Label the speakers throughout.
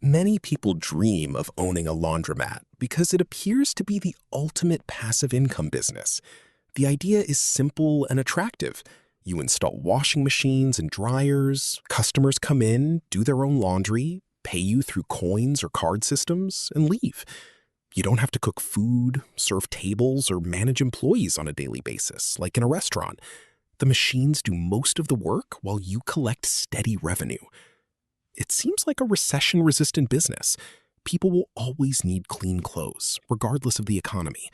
Speaker 1: Many people dream of owning a laundromat because it appears to be the ultimate passive income business. The idea is simple and attractive. You install washing machines and dryers, customers come in, do their own laundry, pay you through coins or card systems, and leave. You don't have to cook food, serve tables, or manage employees on a daily basis, like in a restaurant. The machines do most of the work while you collect steady revenue. It seems like a recession-resistant business. People will always need clean clothes, regardless of the economy.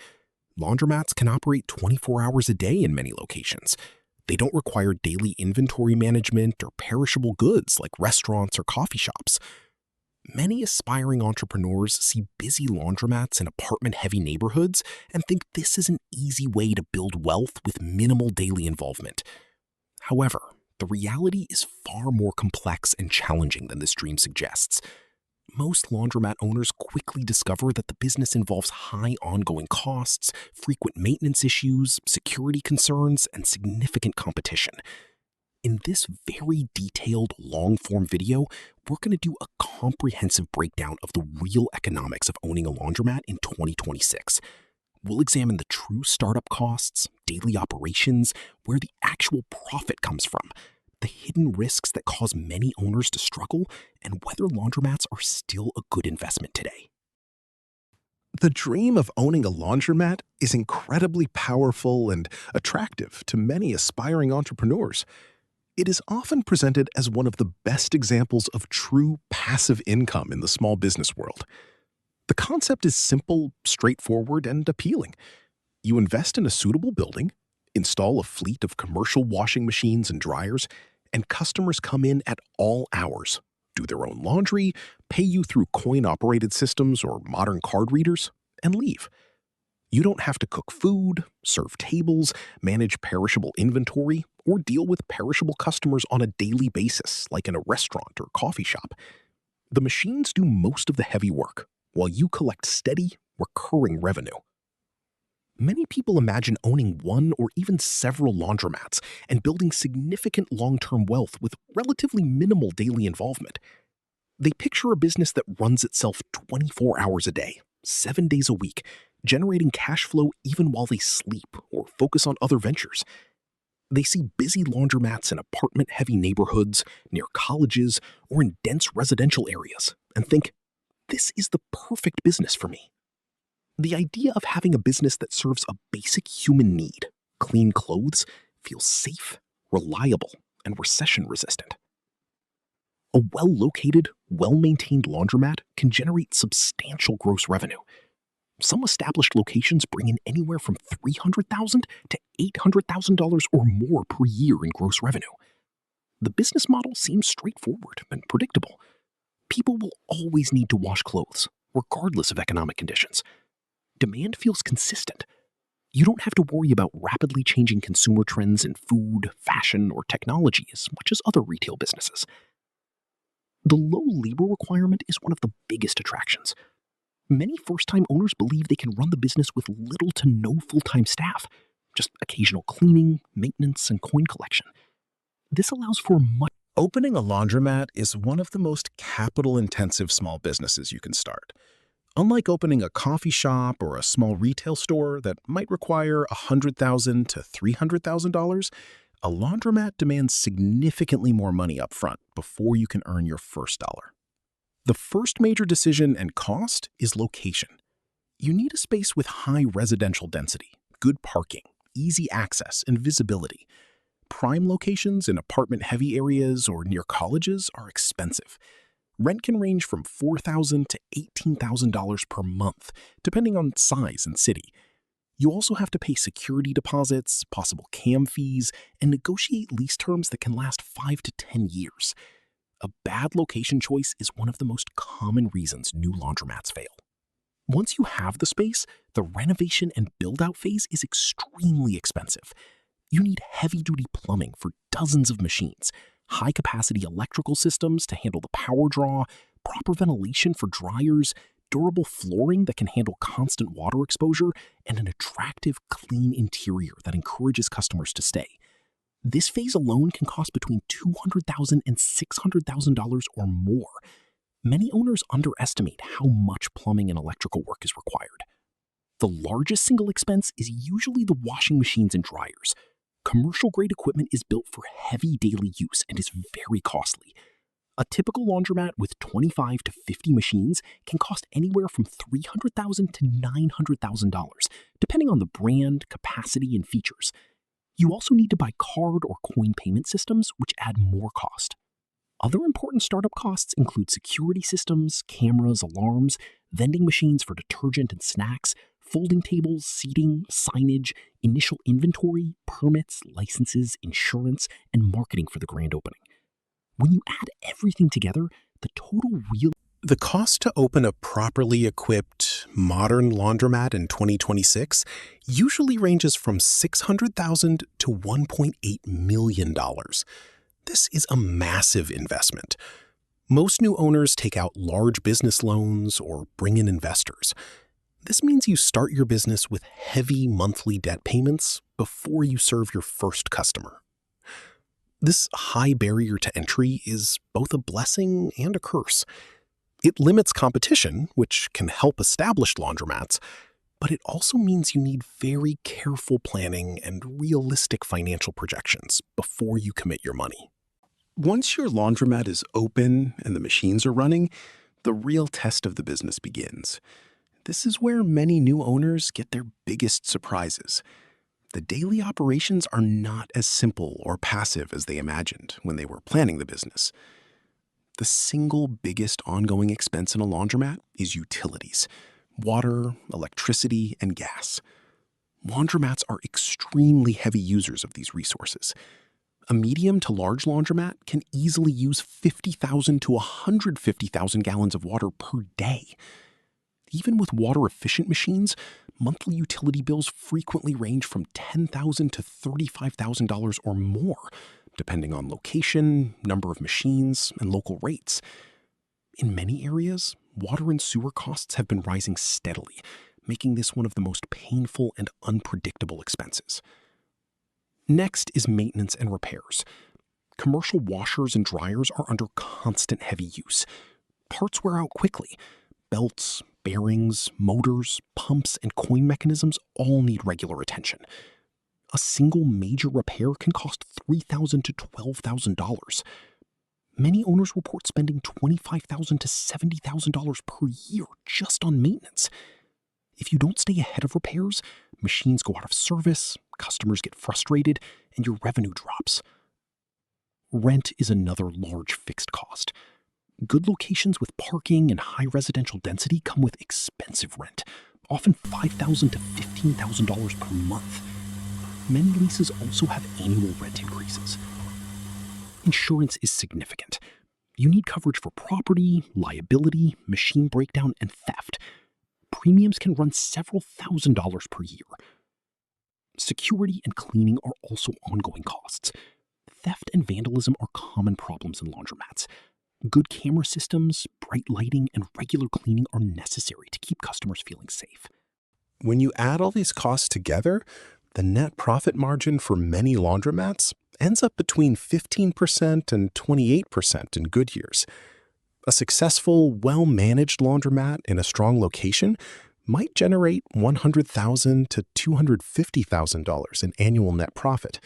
Speaker 1: Laundromats can operate 24 hours a day in many locations. They don't require daily inventory management or perishable goods like restaurants or coffee shops. Many aspiring entrepreneurs see busy laundromats in apartment-heavy neighborhoods and think this is an easy way to build wealth with minimal daily involvement. However, the reality is far more complex and challenging than this dream suggests. Most laundromat owners quickly discover that the business involves high ongoing costs, frequent maintenance issues, security concerns, and significant competition. In this very detailed, long-form video, we're going to do a comprehensive breakdown of the real economics of owning a laundromat in 2026. We'll examine the true startup costs, daily operations, where the actual profit comes from, the hidden risks that cause many owners to struggle, and whether laundromats are still a good investment today.
Speaker 2: The dream of owning a laundromat is incredibly powerful and attractive to many aspiring entrepreneurs. It is often presented as one of the best examples of true passive income in the small business world. The concept is simple, straightforward, and appealing. You invest in a suitable building, install a fleet of commercial washing machines and dryers, and customers come in at all hours, do their own laundry, pay you through coin-operated systems or modern card readers, and leave. You don't have to cook food, serve tables, manage perishable inventory, or deal with perishable customers on a daily basis, like in a restaurant or coffee shop. The machines do most of the heavy work, while you collect steady, recurring revenue. Many people imagine owning one or even several laundromats and building significant long-term wealth with relatively minimal daily involvement. They picture a business that runs itself 24 hours a day, 7 days a week, generating cash flow even while they sleep or focus on other ventures. They see busy laundromats in apartment-heavy neighborhoods, near colleges, or in dense residential areas, and think, this is the perfect business for me. The idea of having a business that serves a basic human need, clean clothes, feels safe, reliable, and recession-resistant. A well-located, well-maintained laundromat can generate substantial gross revenue. Some established locations bring in anywhere from $300,000 to $800,000 or more per year in gross revenue. The business model seems straightforward and predictable. People will always need to wash clothes, regardless of economic conditions. Demand feels consistent. You don't have to worry about rapidly changing consumer trends in food, fashion, or technology as much as other retail businesses. The low labor requirement is one of the biggest attractions. Many first-time owners believe they can run the business with little to no full-time staff, just occasional cleaning, maintenance, and coin collection. This allows for much.
Speaker 1: Opening a laundromat is one of the most capital-intensive small businesses you can start. Unlike opening a coffee shop or a small retail store that might require $100,000 to $300,000, a laundromat demands significantly more money up front before you can earn your first dollar. The first major decision and cost is location. You need a space with high residential density, good parking, easy access, and visibility. Prime locations in apartment-heavy areas or near colleges are expensive. Rent can range from $4,000 to $18,000 per month, depending on size and city. You also have to pay security deposits, possible CAM fees, and negotiate lease terms that can last 5 to 10 years. A bad location choice is one of the most common reasons new laundromats fail. Once you have the space, the renovation and build-out phase is extremely expensive. You need heavy-duty plumbing for dozens of machines, high-capacity electrical systems to handle the power draw, proper ventilation for dryers, durable flooring that can handle constant water exposure, and an attractive, clean interior that encourages customers to stay. This phase alone can cost between $200,000 and $600,000 or more. Many owners underestimate how much plumbing and electrical work is required. The largest single expense is usually the washing machines and dryers. Commercial grade equipment is built for heavy daily use and is very costly. A typical laundromat with 25 to 50 machines can cost anywhere from $300,000 to $900,000, depending on the brand, capacity, and features. You also need to buy card or coin payment systems, which add more cost. Other important startup costs include security systems, cameras, alarms, vending machines for detergent and snacks, folding tables, seating, signage, initial inventory, permits, licenses, insurance, and marketing for the grand opening. When you add everything together, the total real...
Speaker 2: The cost to open a properly equipped, modern laundromat in 2026 usually ranges from $600,000 to $1.8 million. This is a massive investment. Most new owners take out large business loans or bring in investors. This means you start your business with heavy monthly debt payments before you serve your first customer. This high barrier to entry is both a blessing and a curse. It limits competition, which can help established laundromats, but it also means you need very careful planning and realistic financial projections before you commit your money. Once your laundromat is open and the machines are running, the real test of the business begins. This is where many new owners get their biggest surprises. The daily operations are not as simple or passive as they imagined when they were planning the business. The single biggest ongoing expense in a laundromat is utilities: water, electricity, and gas. Laundromats are extremely heavy users of these resources. A medium to large laundromat can easily use 50,000 to 150,000 gallons of water per day. Even with water-efficient machines, monthly utility bills frequently range from $10,000 to $35,000 or more, depending on location, number of machines, and local rates. In many areas, water and sewer costs have been rising steadily, making this one of the most painful and unpredictable expenses. Next is maintenance and repairs. Commercial washers and dryers are under constant heavy use. Parts wear out quickly. Belts, bearings, motors, pumps, and coin mechanisms all need regular attention. A single major repair can cost $3,000 to $12,000. Many owners report spending $25,000 to $70,000 per year just on maintenance. If you don't stay ahead of repairs, machines go out of service, customers get frustrated, and your revenue drops. Rent is another large fixed cost. Good locations with parking and high residential density come with expensive rent, often $5,000 to $15,000 per month. Many leases also have annual rent increases. Insurance is significant. You need coverage for property, liability, machine breakdown, and theft. Premiums can run several $1,000s per year. Security and cleaning are also ongoing costs. Theft and vandalism are common problems in laundromats. Good camera systems, bright lighting, and regular cleaning are necessary to keep customers feeling safe. When you add all these costs together, the net profit margin for many laundromats ends up between 15% and 28% in good years. A successful, well-managed laundromat in a strong location might generate $100,000 to $250,000 in annual net profit.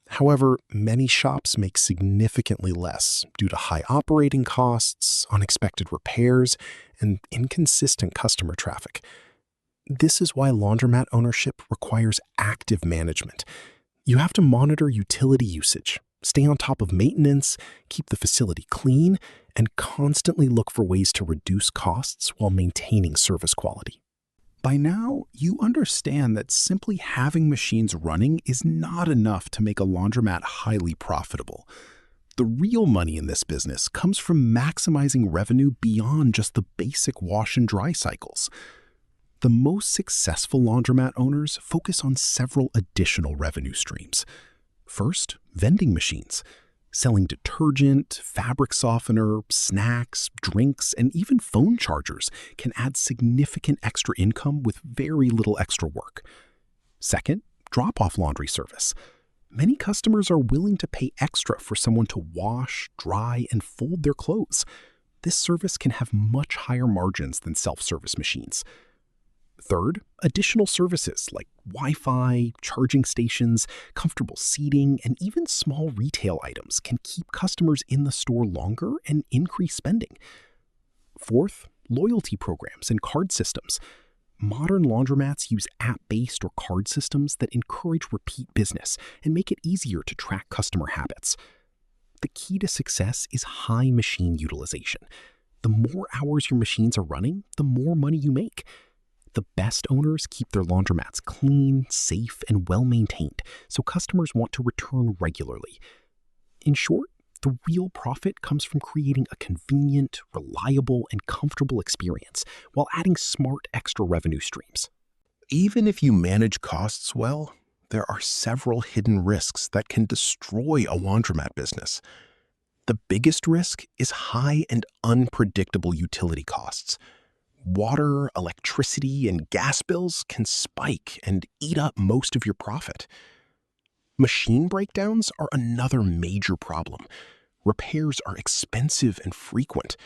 Speaker 2: However, many shops make significantly less due to high operating costs, unexpected repairs, and inconsistent customer traffic. This is why laundromat ownership requires active management. You have to monitor utility usage, stay on top of maintenance, keep the facility clean, and constantly look for ways to reduce costs while maintaining service quality. By now, you understand that simply having machines running is not enough to make a laundromat highly profitable. The real money in this business comes from maximizing revenue beyond just the basic wash and dry cycles. The most successful laundromat owners focus on several additional revenue streams. First, vending machines. Selling detergent, fabric softener, snacks, drinks, and even phone chargers can add significant extra income with very little extra work. Second, drop-off laundry service. Many customers are willing to pay extra for someone to wash, dry, and fold their clothes.
Speaker 1: This service can have much higher margins than self-service machines. Third, additional services like Wi-Fi, charging stations, comfortable seating, and even small retail items can keep customers in the store longer and increase spending. Fourth, loyalty programs and card systems. Modern laundromats use app-based or card systems that encourage repeat business and make it easier to track customer habits. The key to success is high machine utilization. The more hours your machines are running, the more money you make. The best owners keep their laundromats clean, safe, and well-maintained, so customers want to return regularly. In short, the real profit comes from creating a convenient, reliable, and comfortable experience while adding smart extra revenue streams.
Speaker 2: Even if you manage costs well, there are several hidden risks that can destroy a laundromat business. The biggest risk is high and unpredictable utility costs. Water, electricity, and gas bills can spike and eat up most of your profit. Machine breakdowns are another major problem. Repairs are expensive and frequent.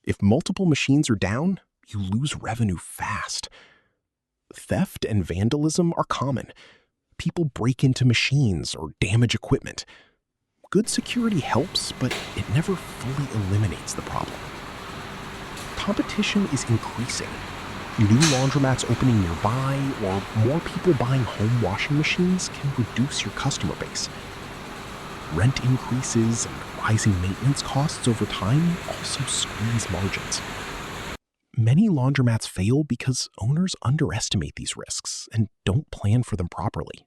Speaker 2: If multiple machines are down, you lose revenue fast. Theft and vandalism are common. People break into machines or damage equipment. Good security helps, but it never fully eliminates the problem. Competition is increasing. New laundromats opening nearby or more people buying home washing machines can reduce your customer base. Rent increases and rising maintenance costs over time also squeeze margins. Many laundromats fail because owners underestimate these risks and don't plan for them properly.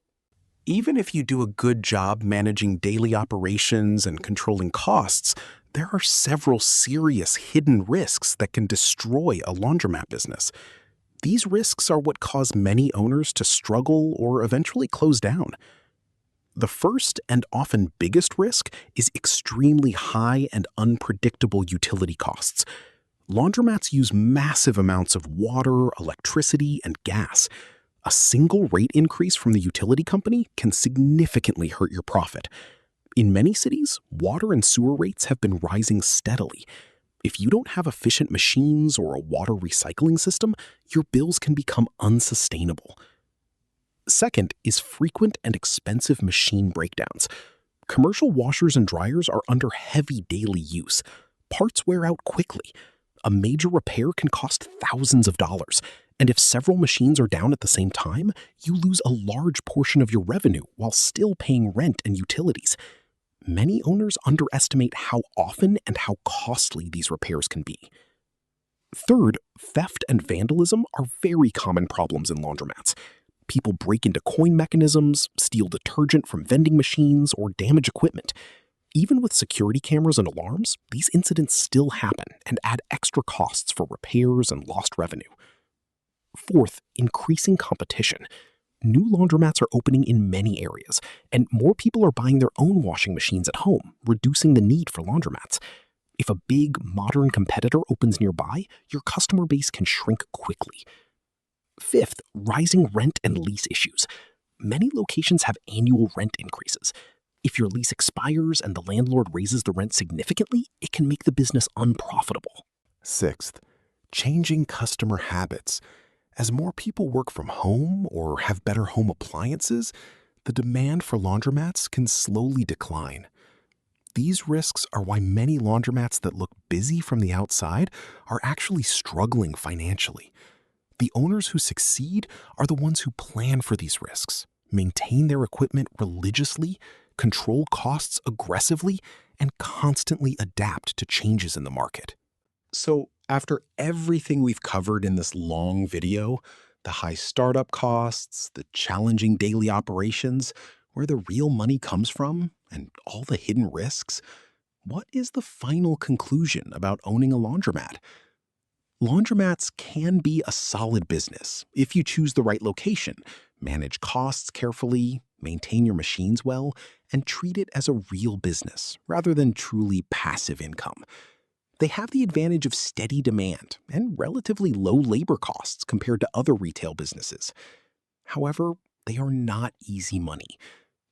Speaker 2: Even if you do a good job managing daily operations and controlling costs, there are several serious hidden risks that can destroy a laundromat business. These risks are what cause many owners to struggle or eventually close down. The first and often biggest risk is extremely high and unpredictable utility costs. Laundromats use massive amounts of water, electricity, and gas. A single rate increase from the utility company can significantly hurt your profit. In many cities, water and sewer rates have been rising steadily. If you don't have efficient machines or a water recycling system, your bills can become unsustainable. Second is frequent and expensive machine breakdowns. Commercial washers and dryers are under heavy daily use. Parts wear out quickly. A major repair can cost thousands of dollars. And if several machines are down at the same time, you lose a large portion of your revenue while still paying rent and utilities. Many owners underestimate how often and how costly these repairs can be. Third, theft and vandalism are very common problems in laundromats. People break into coin mechanisms, steal detergent from vending machines, or damage equipment. Even with security cameras and alarms, these incidents still happen and add extra costs for repairs and lost revenue. Fourth, increasing competition. New laundromats are opening in many areas, and more people are buying their own washing machines at home, reducing the need for laundromats. If a big, modern competitor opens nearby, your customer base can shrink quickly. Fifth, rising rent and lease issues. Many locations have annual rent increases. If your lease expires and the landlord raises the rent significantly, it can make the business unprofitable. Sixth, changing customer habits. As more people work from home or have better home appliances, the demand for laundromats can slowly decline. These risks are why many laundromats that look busy from the outside are actually struggling financially. The owners who succeed are the ones who plan for these risks, maintain their equipment religiously, control costs aggressively, and constantly adapt to changes in the market. So, after everything we've covered in this long video, the high startup costs, the challenging daily operations, where the real money comes from, and all the hidden risks, what is the final conclusion about owning a laundromat? Laundromats can be a solid business if you choose the right location, manage costs carefully, maintain your machines well, and treat it as a real business rather than truly passive income. They have the advantage of steady demand and relatively low labor costs compared to other retail businesses. However, they are not easy money.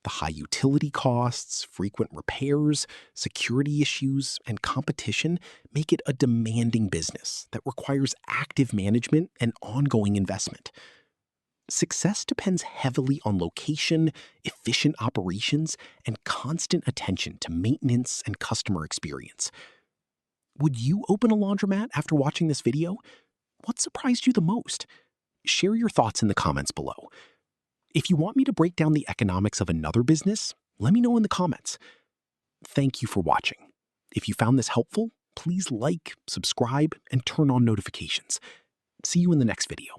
Speaker 1: The high utility costs, frequent repairs, security issues, and competition make it a demanding business that requires active management and ongoing investment. Success depends heavily on location, efficient operations, and constant attention to maintenance and customer experience. Would you open a laundromat after watching this video? What surprised you the most? Share your thoughts in the comments below. If you want me to break down the economics of another business, let me know in the comments. Thank you for watching. If you found this helpful, please like, subscribe, and turn on notifications. See you in the next video.